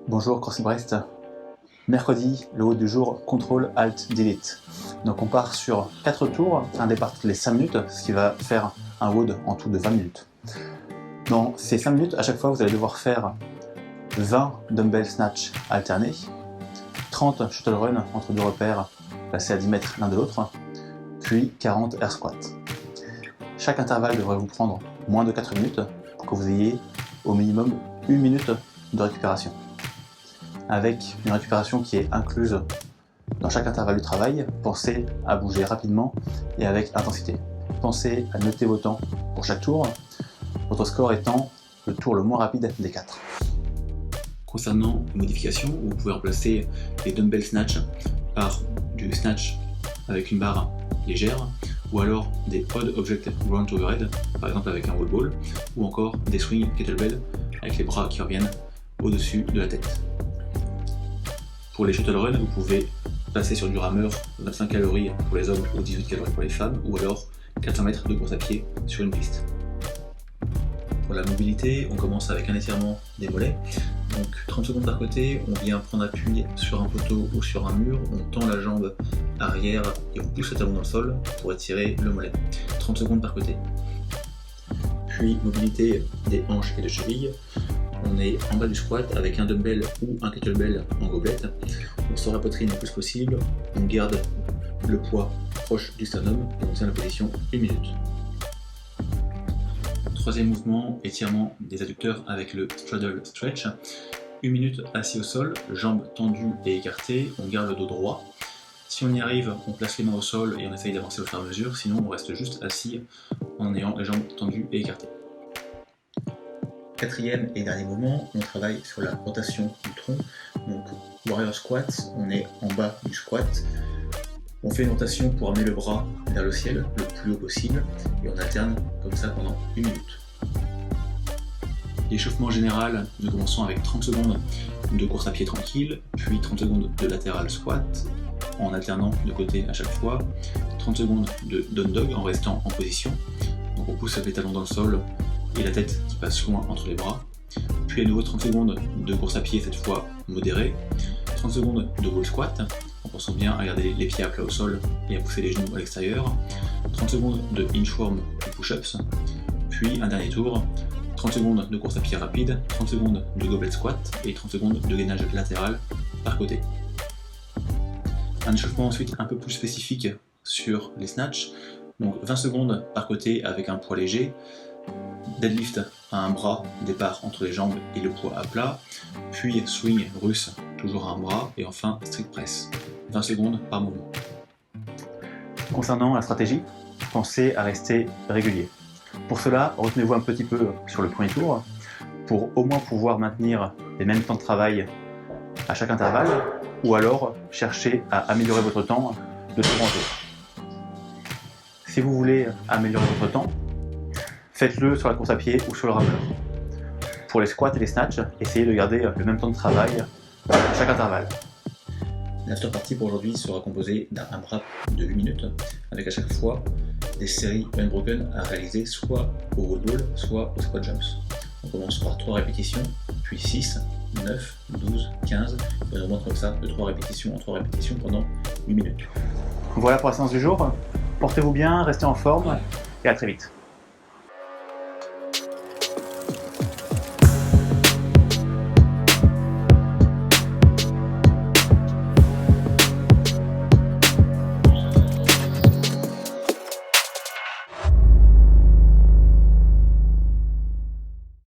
Bonjour CrossFit Brest. Mercredi, le haut du jour, Control Alt Delete. Donc on part sur 4 tours, un départ toutes les 5 minutes, ce qui va faire un WOD en tout de 20 minutes. Dans ces 5 minutes, à chaque fois, vous allez devoir faire 20 dumbbell snatch alternés, 30 shuttle run entre deux repères placés à 10 mètres l'un de l'autre, puis 40 air squats. Chaque intervalle devrait vous prendre moins de 4 minutes pour que vous ayez au minimum 1 minute de récupération. Avec une récupération qui est incluse dans chaque intervalle du travail, pensez à bouger rapidement et avec intensité. Pensez à noter vos temps pour chaque tour, votre score étant le tour le moins rapide des 4. Concernant les modifications, vous pouvez remplacer les dumbbell snatch par du snatch avec une barre légère, ou alors des odd object round overhead, par exemple avec un wall ball, ou encore des swing kettlebell avec les bras qui reviennent au-dessus de la tête. Pour les shuttle run, vous pouvez passer sur du rameur 25 calories pour les hommes ou 18 calories pour les femmes, ou alors 400 mètres de course à pied sur une piste. Pour la mobilité, on commence avec un étirement des mollets. Donc 30 secondes par côté, on vient prendre appui sur un poteau ou sur un mur, on tend la jambe arrière et on pousse le talon dans le sol pour étirer le mollet. 30 secondes par côté. Puis mobilité des hanches et des chevilles. On est en bas du squat avec un dumbbell ou un kettlebell en gobelet. On sort la poitrine le plus possible, on garde le poids proche du sternum et on tient la position 1 minute. Troisième mouvement, étirement des adducteurs avec le straddle stretch. 1 minute assis au sol, jambes tendues et écartées, on garde le dos droit. Si on y arrive, on place les mains au sol et on essaye d'avancer au fur et à mesure, sinon on reste juste assis en ayant les jambes tendues et écartées. Quatrième et dernier mouvement, on travaille sur la rotation du tronc. Donc warrior squat, on est en bas du squat. On fait une rotation pour amener le bras vers le ciel le plus haut possible et on alterne comme ça pendant 1 minute. L'échauffement général, nous commençons avec 30 secondes de course à pied tranquille, puis 30 secondes de latéral squat en alternant de côté à chaque fois, 30 secondes de down dog en restant en position. Donc on pousse les talons dans le sol et la tête qui passe loin entre les bras, puis à nouveau 30 secondes de course à pied, cette fois modérée, 30 secondes de wall squat, en pensant bien à garder les pieds à plat au sol et à pousser les genoux à l'extérieur, 30 secondes de inchworm ou push-ups, puis un dernier tour, 30 secondes de course à pied rapide, 30 secondes de goblet squat et 30 secondes de gainage latéral par côté. Un échauffement ensuite un peu plus spécifique sur les snatchs, donc 20 secondes par côté avec un poids léger, deadlift à un bras, départ entre les jambes et le poids à plat, puis swing russe, toujours à un bras, et enfin strict press, 20 secondes par mouvement. Concernant la stratégie, pensez à rester régulier. Pour cela, retenez-vous un petit peu sur le premier tour, pour au moins pouvoir maintenir les mêmes temps de travail à chaque intervalle, ou alors chercher à améliorer votre temps de tour en tour. Si vous voulez améliorer votre temps, faites-le sur la course à pied ou sur le rameur. Pour les squats et les snatchs, essayez de garder le même temps de travail à chaque intervalle. L'after party pour aujourd'hui sera composé d'un AMRAP de 8 minutes, avec à chaque fois des séries unbroken à réaliser soit au wall ball, soit au squat jumps. On commence par 3 répétitions, puis 6, 9, 12, 15, et on augmente comme ça de 3 répétitions en 3 répétitions pendant 8 minutes. Voilà pour la séance du jour. Portez-vous bien, restez en forme et à très vite.